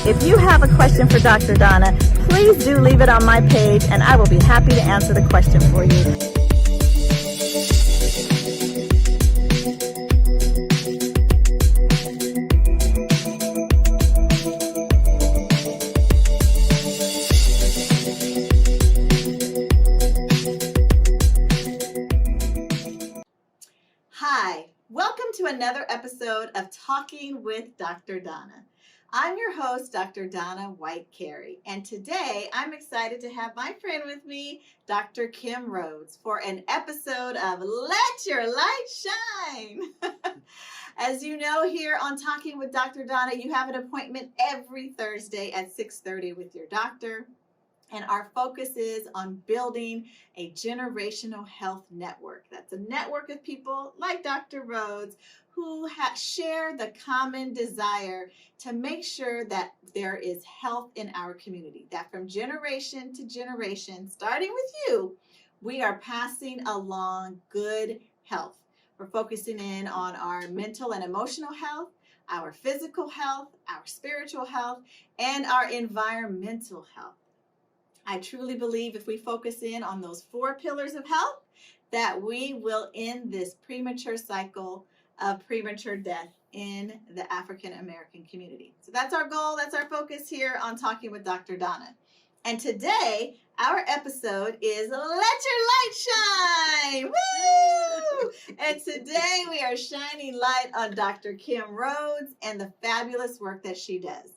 If you have a question for Dr. Donna, please do leave it on my page and I will be happy to answer the question for you. Hi, welcome to another episode of Talking with Dr. Donna. I'm your host, Dr. Donna White-Carey, and today I'm excited to have my friend with me, Dr. Kim Rhoads, for an episode of Let Your Light Shine. As you know, here on Talking with Dr. Donna, you have an appointment every Thursday at 6:30 with your doctor. And our focus is on building a generational health network. That's a network of people like Dr. Rhoads who share the common desire to make sure that there is health in our community, that from generation to generation, starting with you, we are passing along good health. We're focusing in on our mental and emotional health, our physical health, our spiritual health, and our environmental health. I truly believe if we focus in on those 4 pillars of health, that we will end this premature cycle of premature death in the African American community. So that's our goal, that's our focus here on Talking with Dr. Donna. And today, our episode is Let Your Light Shine! Woo! And today we are shining light on Dr. Kim Rhoads and the fabulous work that she does.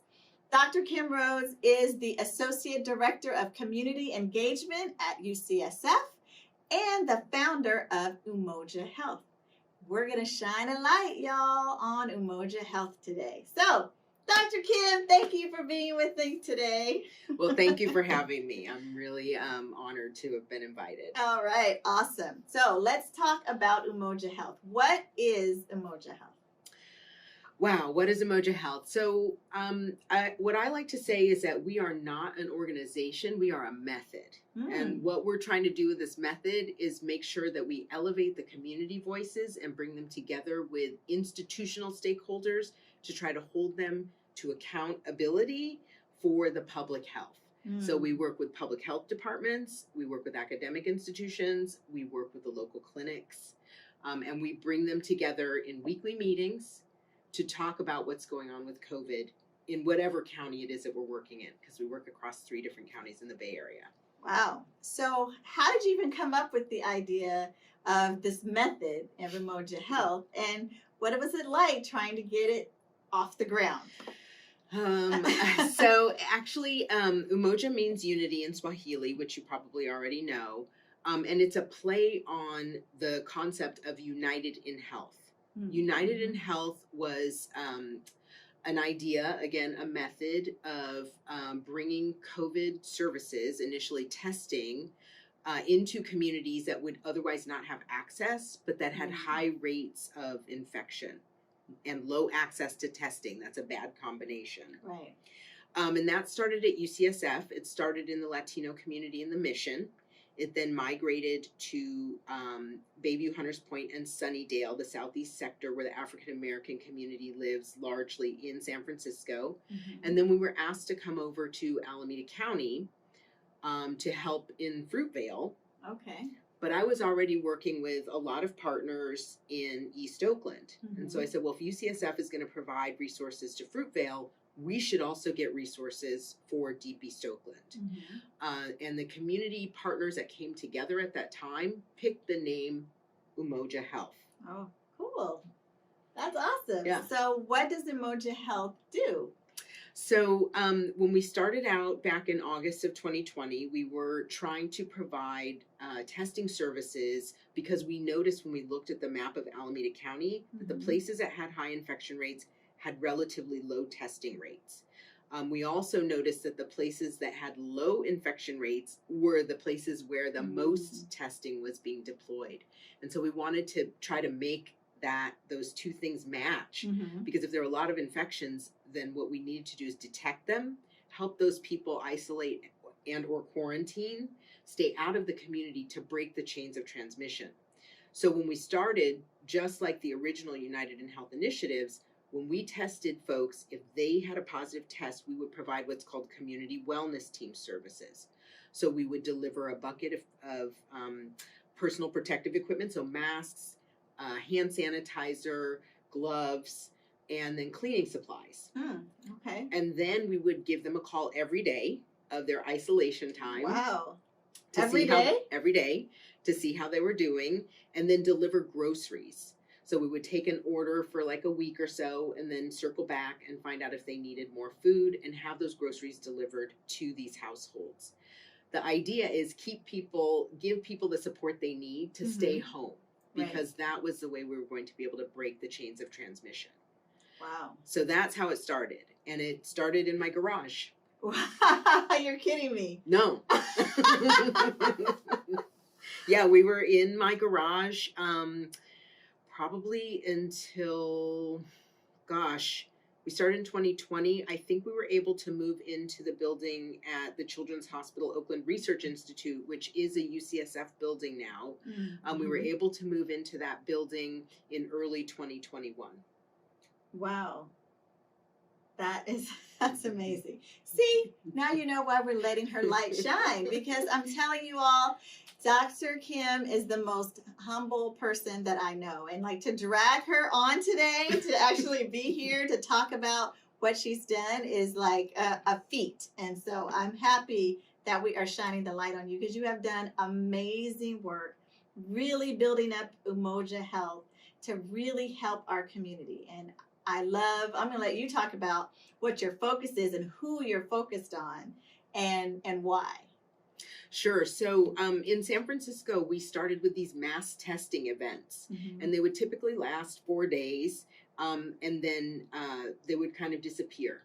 Dr. Kim Rhoads is the Associate Director of Community Engagement at UCSF and the founder of UMOJA Health. We're going to shine a light, y'all, on UMOJA Health today. So, Dr. Kim, thank you for being with me today. Well, thank you for having me. I'm really honored to have been invited. All right, awesome. So, let's talk about UMOJA Health. What is UMOJA Health? Wow, what is UMOJA Health? So what I like to say is that we are not an organization, we are a method. And what we're trying to do with this method is make sure that we elevate the community voices and bring them together with institutional stakeholders to try to hold them to accountability for the public health. So we work with public health departments, we work with academic institutions, we work with the local clinics, and we bring them together in weekly meetings to talk about what's going on with COVID in whatever county it is that we're working in, because we work across 3 different counties in the Bay Area. Wow. So how did you even come up with the idea of this method of UMOJA Health, and what was it like trying to get it off the ground? So actually, UMOJA means unity in Swahili, which you probably already know, and it's a play on the concept of united in health. United in Health was an idea, again, a method of bringing COVID services, initially testing, into communities that would otherwise not have access, but that had high rates of infection and low access to testing. That's a bad combination. Right. And that started at UCSF. It started in the Latino community in the Mission. It then migrated to Bayview, Hunters Point, and Sunnydale, the southeast sector where the African American community lives largely in San Francisco. And then we were asked to come over to Alameda County to help in Fruitvale. Okay. But I was already working with a lot of partners in East Oakland. And so I said, well, if UCSF is going to provide resources to Fruitvale, we should also get resources for Deep East Oakland. And the community partners that came together at that time picked the name UMOJA Health. Oh, cool. That's awesome. Yeah. So what does UMOJA Health do? So when we started out back in August of 2020, we were trying to provide testing services because we noticed when we looked at the map of Alameda County that the places that had high infection rates had relatively low testing rates. We also noticed that the places that had low infection rates were the places where the most testing was being deployed. And so we wanted to try to make those 2 things match, because if there are a lot of infections, then what we needed to do is detect them, help those people isolate and or quarantine, stay out of the community to break the chains of transmission. So when we started, just like the original United in Health initiatives, when we tested folks, if they had a positive test, we would provide what's called community wellness team services. So we would deliver a bucket of personal protective equipment, so masks, hand sanitizer, gloves, and then cleaning supplies. Okay. And then we would give them a call every day of their isolation time. Wow. Every day to see how they were doing, and then deliver groceries. So we would take an order for like a week or so and then circle back and find out if they needed more food and have those groceries delivered to these households. The idea is give people the support they need to stay home, because that was the way we were going to be able to break the chains of transmission. Wow. So that's how it started. And it started in my garage. You're kidding me. No. Yeah, we were in my garage probably until, we started in 2020. I think we were able to move into the building at the Children's Hospital Oakland Research Institute, which is a UCSF building now. We were able to move into that building in early 2021. Wow. That's amazing. See, now you know why we're letting her light shine, because I'm telling you all, Dr. Kim is the most humble person that I know. And like, to drag her on today, to actually be here to talk about what she's done is like a feat. And so I'm happy that we are shining the light on you, because you have done amazing work, really building up UMOJA Health to really help our community. And I'm going to let you talk about what your focus is and who you're focused on and why. Sure. So in San Francisco, we started with these mass testing events, and they would typically last 4 days, and then they would kind of disappear.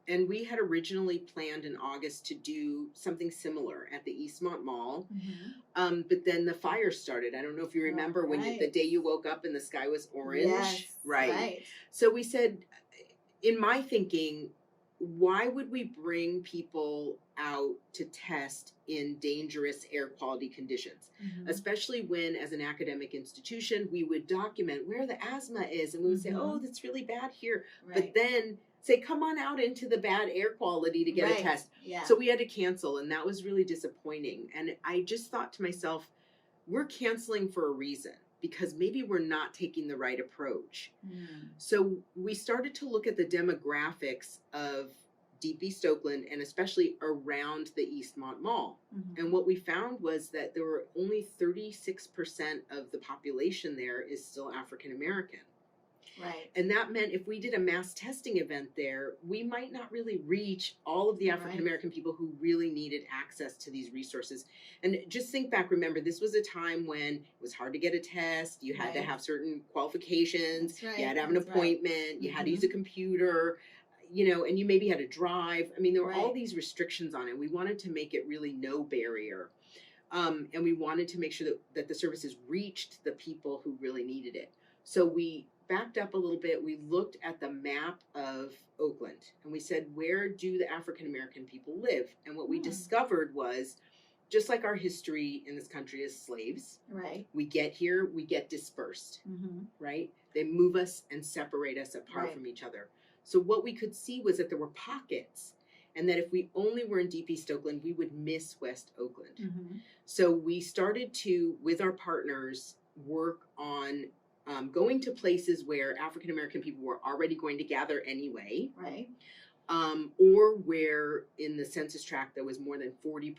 And we had originally planned in August to do something similar at the Eastmont Mall, but then the fire started. I don't know if you remember when the day you woke up and the sky was orange. Yes, right. So we said, in my thinking, why would we bring people out to test in dangerous air quality conditions? Especially when, as an academic institution, we would document where the asthma is, and we would say, oh, that's really bad here. But then say, come on out into the bad air quality to get a test. So we had to cancel, and that was really disappointing. And I just thought to myself, we're canceling for a reason, because maybe we're not taking the right approach. So we started to look at the demographics of Deep East Oakland, and especially around the Eastmont Mall. And what we found was that there were only 36% of the population there is still African American. Right. And that meant if we did a mass testing event there, we might not really reach all of the African American people who really needed access to these resources. And just think back, remember, this was a time when it was hard to get a test. You had to have certain qualifications. You had to have an appointment. You had to use a computer, and you maybe had to drive. I mean, there were all these restrictions on it. We wanted to make it really no barrier. And we wanted to make sure that the services reached the people who really needed it. So we backed up a little bit. We looked at the map of Oakland, and we said, where do the African American people live? And what we discovered was, just like our history in this country as slaves, we get here, we get dispersed, right? They move us and separate us apart from each other. So what we could see was that there were pockets, and that if we only were in Deep East Oakland, we would miss West Oakland. So we started to, with our partners, work on going to places where African American people were already going to gather anyway, or where in the census tract there was more than 40%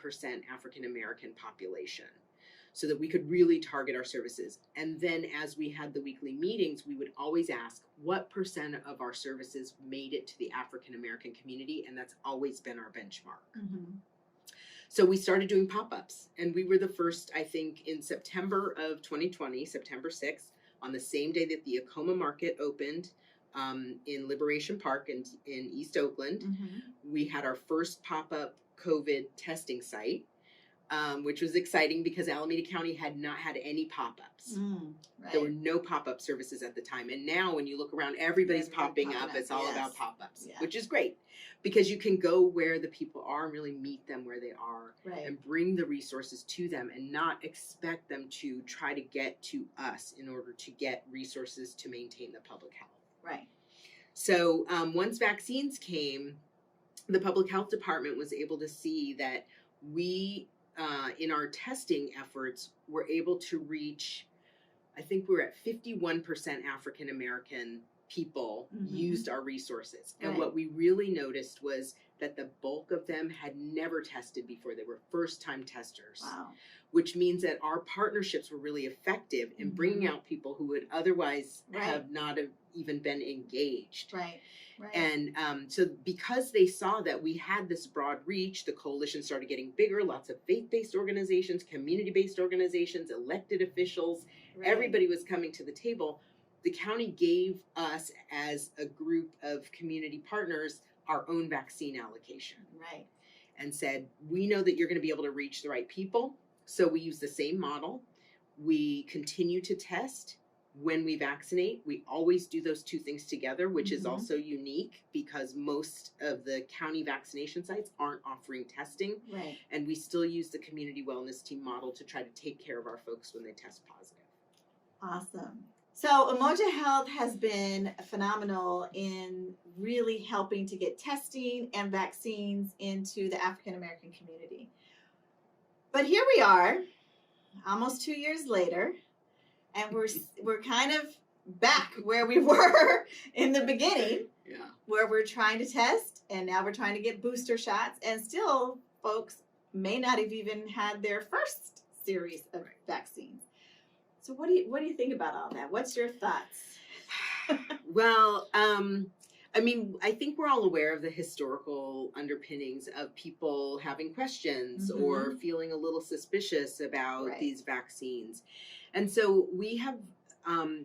African American population, so that we could really target our services. And then as we had the weekly meetings, we would always ask, what percent of our services made it to the African American community? And that's always been our benchmark. So we started doing pop-ups, and we were the first, I think, in September of 2020, September 6th, on the same day that the Acoma Market opened in Liberation Park in East Oakland. We had our first pop-up COVID testing site, which was exciting because Alameda County had not had any pop-ups. There were no pop-up services at the time. And now when you look around, everybody's popping up. It's all about pop-ups, which is great, because you can go where the people are and really meet them where they are, and bring the resources to them, and not expect them to try to get to us in order to get resources to maintain the public health. So once vaccines came, the public health department was able to see that we, in our testing efforts, were able to reach, I think we were at 51% African American people used our resources. And what we really noticed was that the bulk of them had never tested before. They were first-time testers. Wow. Which means that our partnerships were really effective in bringing out people who would otherwise have not have even been engaged. Right. Right. And so because they saw that we had this broad reach, the coalition started getting bigger, lots of faith-based organizations, community-based organizations, elected officials, everybody was coming to the table. The county gave us, as a group of community partners, our own vaccine allocation. Right. And said, we know that you're going to be able to reach the right people. So we use the same model. We continue to test when we vaccinate. We always do those two things together, which is also unique because most of the county vaccination sites aren't offering testing. Right. And we still use the community wellness team model to try to take care of our folks when they test positive. Awesome. So UMOJA Health has been phenomenal in really helping to get testing and vaccines into the African American community. But here we are, almost 2 years later, and we're kind of back where we were in the beginning, where we're trying to test, and now we're trying to get booster shots, and still folks may not have even had their first series of vaccines. So what do you think about all that? What's your thoughts? Well, I mean, I think we're all aware of the historical underpinnings of people having questions or feeling a little suspicious about these vaccines. And so we have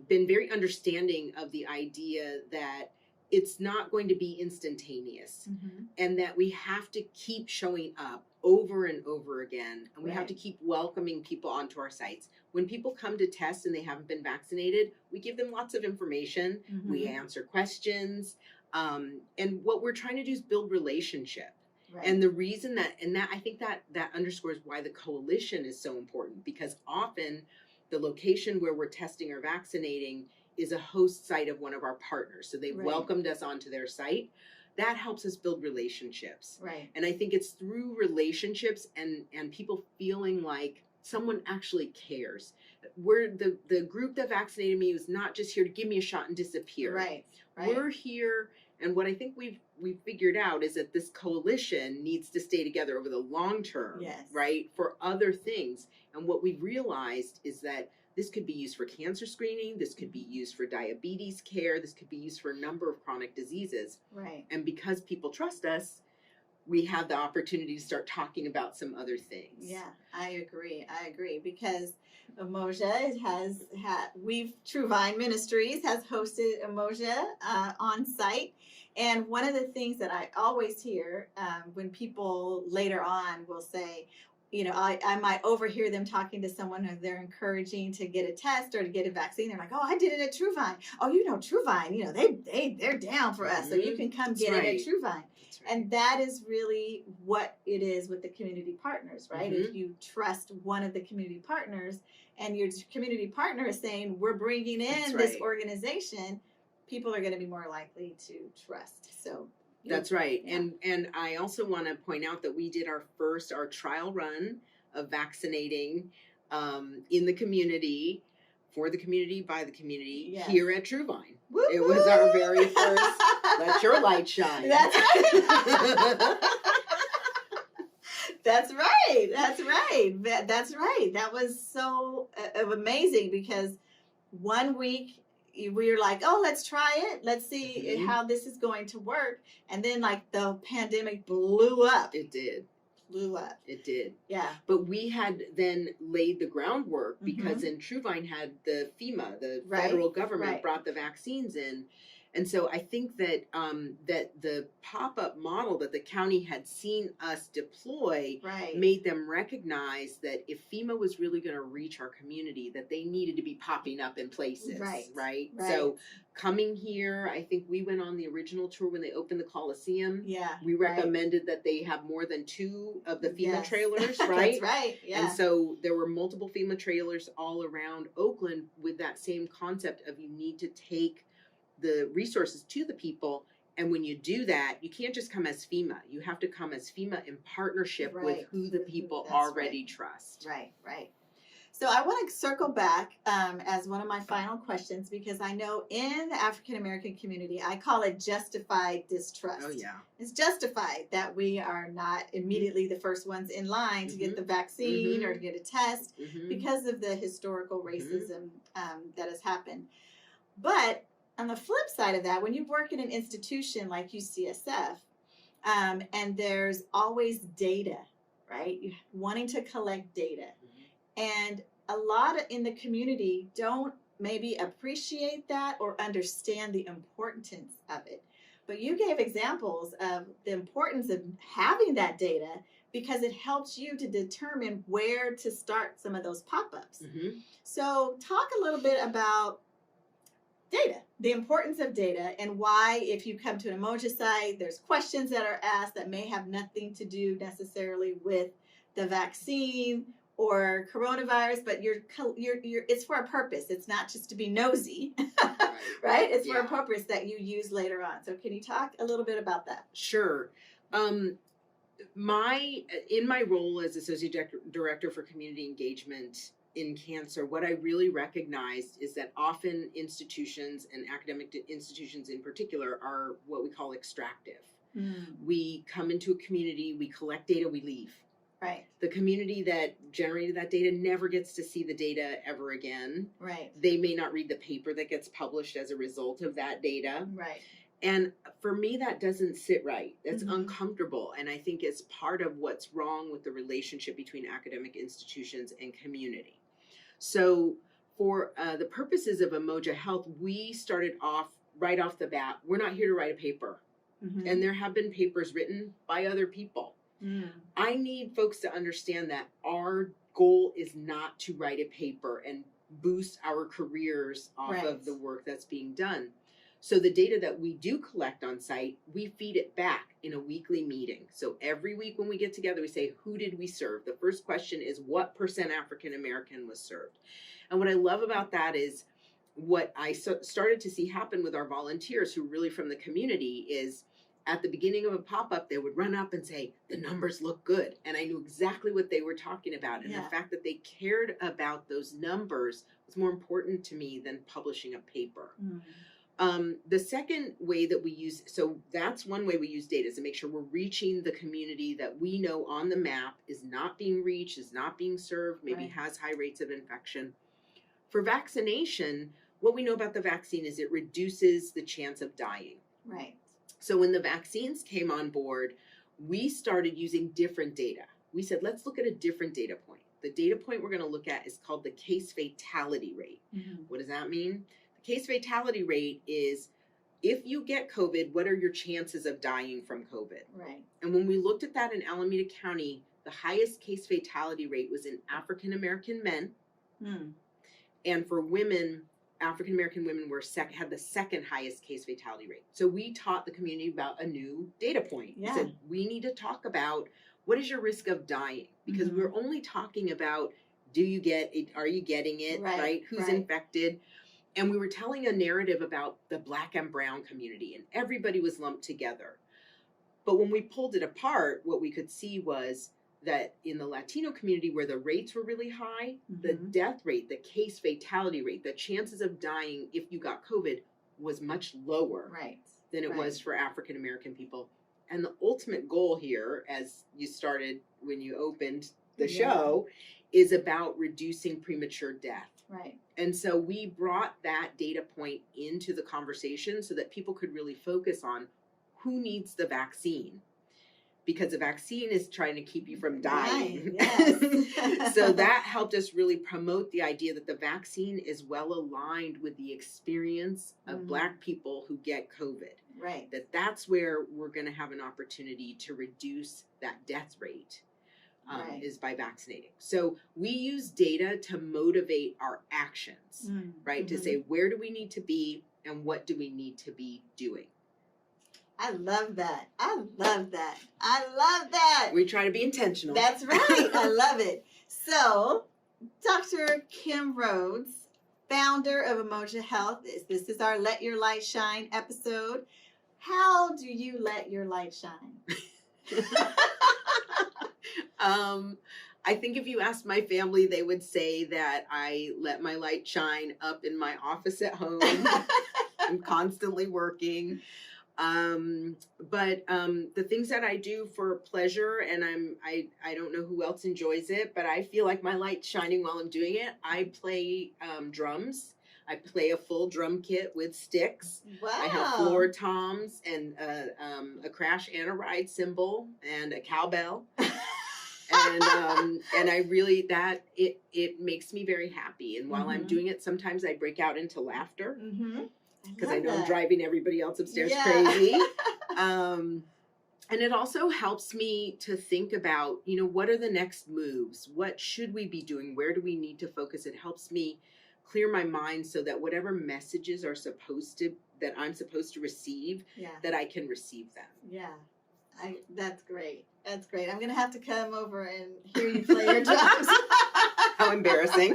been very understanding of the idea that it's not going to be instantaneous and that we have to keep showing up over and over again. And we have to keep welcoming people onto our sites. When people come to test and they haven't been vaccinated, we give them lots of information. We answer questions. And what we're trying to do is build relationship. And the reason that I think that underscores why the coalition is so important, because often the location where we're testing or vaccinating is a host site of one of our partners. So they've welcomed us onto their site. That helps us build relationships. And I think it's through relationships and people feeling like someone actually cares. We're the group that vaccinated me was not just here to give me a shot and disappear. We're here, and what I think we've figured out is that this coalition needs to stay together over the long term, right, for other things. And what we've realized is that this could be used for cancer screening, this could be used for diabetes care, this could be used for a number of chronic diseases. And because people trust us, we have the opportunity to start talking about some other things. Yeah, I agree, because UMOJA True Vine Ministries has hosted UMOJA on site. And one of the things that I always hear when people later on will say, you know, I might overhear them talking to someone who they're encouraging to get a test or to get a vaccine. They're like, oh, I did it at True Vine. Oh, you know, True Vine, you know, they're down for us. So you can come get it at True Vine. And that is really what it is with the community partners, right? If you trust one of the community partners and your community partner is saying, we're bringing in this organization, people are going to be more likely to trust. So that's right. And I also want to point out that we did our trial run of vaccinating in the community, for the community, by the community, here at True Vine. Woo-hoo! It was our very first Let Your Light Shine. That's right. That's right. That was so amazing, because 1 week we were like, oh, let's try it. Let's see how this is going to work. And then like the pandemic blew up. It did. It did. Yeah. But we had then laid the groundwork because in True Vine had the FEMA, the federal government brought the vaccines in. And so I think that that the pop-up model that the county had seen us deploy made them recognize that if FEMA was really going to reach our community, that they needed to be popping up in places, right? So coming here, I think we went on the original tour when they opened the Coliseum. Yeah. We recommended that they have more than 2 of the FEMA trailers, right? That's right, yeah. And so there were multiple FEMA trailers all around Oakland with that same concept of you need to take the resources to the people. And when you do that, you can't just come as FEMA. You have to come as FEMA in partnership with who the people already trust. Right, right. So I want to circle back as one of my final questions, because I know in the African American community, I call it justified distrust. Oh, yeah. It's justified that we are not immediately the first ones in line to get the vaccine or to get a test because of the historical racism that has happened. But on the flip side of that, when you work in an institution like UCSF, and there's always data, right? You're wanting to collect data. And a lot in the community don't maybe appreciate that or understand the importance of it. But you gave examples of the importance of having that data, because it helps you to determine where to start some of those pop-ups. So talk a little bit about data, the importance of data, and why, if you come to an UMOJA site, there's questions that are asked that may have nothing to do necessarily with the vaccine or coronavirus, but it's for a purpose. It's not just to be nosy, right? It's for a purpose that you use later on. So can you talk a little bit about that? Sure. In my role as Associate Director for Community Engagement in cancer, what I really recognized is that often institutions, and academic institutions in particular, are what we call extractive. We come into a community, we collect data, we leave. Right. The community that generated that data never gets to see the data ever again. Right. They may not read the paper that gets published as a result of that data. Right. And for me, that doesn't sit right. That's uncomfortable. And I think it's part of what's wrong with the relationship between academic institutions and community. So for the purposes of UMOJA Health, we started off right off the bat, we're not here to write a paper. And there have been papers written by other people. I need folks to understand that our goal is not to write a paper and boost our careers off of the work that's being done. So the data that we do collect on site, we feed it back in a weekly meeting. So every week when we get together, we say, who did we serve? The first question is, what % African American was served? And what I love about that is what I started to see happen with our volunteers who are really from the community is, at the beginning of a pop-up, they would run up and say, the numbers look good. And I knew exactly what they were talking about. And the fact that they cared about those numbers was more important to me than publishing a paper. The second way that we use, so that's one way we use data, is to make sure we're reaching the community that we know on the map is not being reached, is not being served, maybe has high rates of infection. For vaccination, what we know about the vaccine is it reduces the chance of dying. Right. So when the vaccines came on board, we started using different data. We said, let's look at a different data point. The data point we're going to look at is called the case fatality rate. What does that mean? The case fatality rate is, if you get COVID, what are your chances of dying from COVID? Right. And when we looked at that in Alameda County, the highest case fatality rate was in African American men. And for women, African American women had the second highest case fatality rate. So we taught the community about a new data point. We said, we need to talk about, what is your risk of dying? Because we're only talking about, do you get it? Are you getting it? Right? Who's infected? And we were telling a narrative about the Black and brown community, and everybody was lumped together. But when we pulled it apart, what we could see was that in the Latino community, where the rates were really high, the death rate, the case fatality rate, the chances of dying if you got COVID was much lower than it was for African American people. And the ultimate goal here, as you started when you opened the show, is about reducing premature death. Right. And so we brought that data point into the conversation so that people could really focus on who needs the vaccine. Because the vaccine is trying to keep you from dying. So that helped us really promote the idea that the vaccine is well aligned with the experience of Black people who get COVID. Right. That's where we're going to have an opportunity to reduce that death rate, is by vaccinating. So we use data to motivate our actions, right? To say, where do we need to be and what do we need to be doing? I love that. I love that. I love that. We try to be intentional. That's right. I love it. So, Dr. Kim Rhoads, founder of UMOJA Health. This is our Let Your Light Shine episode. How do you let your light shine? I think if you asked my family, they would say that I let my light shine up in my office at home. I'm constantly working. But the things that I do for pleasure, and I don't know who else enjoys it, but I feel like my light's shining while I'm doing it. I play drums. I play a full drum kit with sticks. Wow. I have floor toms and a crash and a ride cymbal and a cowbell. And I really, it makes me very happy. And while I'm doing it, sometimes I break out into laughter. Because I know I'm driving everybody else upstairs crazy. And it also helps me to think about, what are the next moves? What should we be doing? Where do we need to focus? It helps me clear my mind so that whatever messages are that I'm supposed to receive, that I can receive them. Yeah. That's great. That's great. I'm going to have to come over and hear you play your drums. How embarrassing.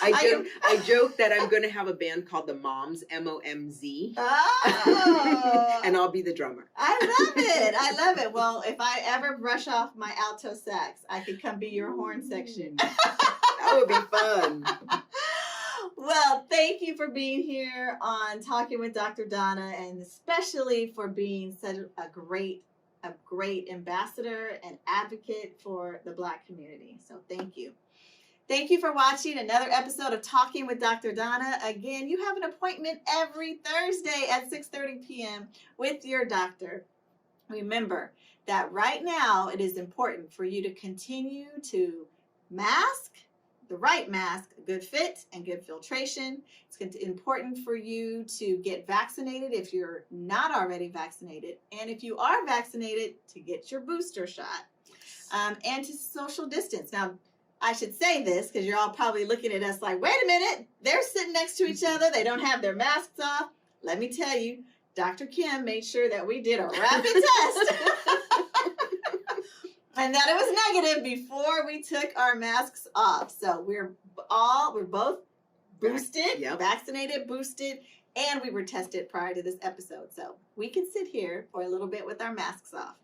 I joke that I'm going to have a band called the Moms, MOMZ. Oh. And I'll be the drummer. I love it. I love it. Well, if I ever brush off my alto sax, I could come be your horn section. That would be fun. Well, thank you for being here on Talking with Dr. Donna, and especially for being such a great ambassador and advocate for the Black community. So thank you. Thank you for watching another episode of Talking with Dr. Donna. Again, you have an appointment every Thursday at 6:30 p.m. with your doctor. Remember that right now it is important for you to continue to mask, the right mask, a good fit and good filtration. It's important for you to get vaccinated if you're not already vaccinated. And if you are vaccinated, to get your booster shot. And to social distance. Now, I should say this because you're all probably looking at us like, wait a minute, they're sitting next to each other. They don't have their masks off. Let me tell you, Dr. Kim made sure that we did a rapid test. And that it was negative before we took our masks off. So we're both boosted, vaccinated, boosted, and we were tested prior to this episode. So we can sit here for a little bit with our masks off.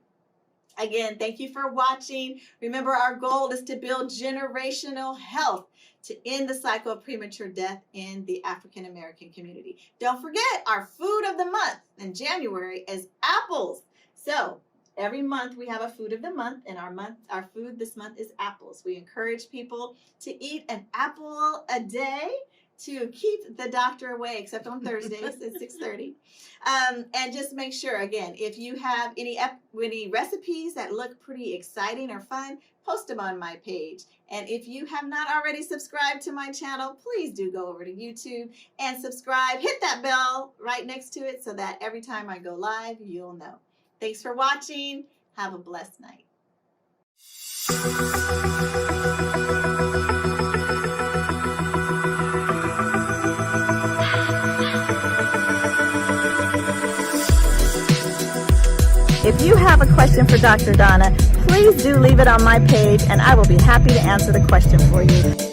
Again, thank you for watching. Remember, our goal is to build generational health to end the cycle of premature death in the African American community. Don't forget, our food of the month in January is apples. So every month we have a food of the month, and our food this month is apples. We encourage people to eat an apple a day to keep the doctor away, except on Thursdays at 6:30. And just make sure, again, if you have any recipes that look pretty exciting or fun, post them on my page. And if you have not already subscribed to my channel, please do go over to YouTube and subscribe. Hit that bell right next to it so that every time I go live, you'll know. Thanks for watching. Have a blessed night. If you have a question for Dr. Donna, please do leave it on my page and I will be happy to answer the question for you.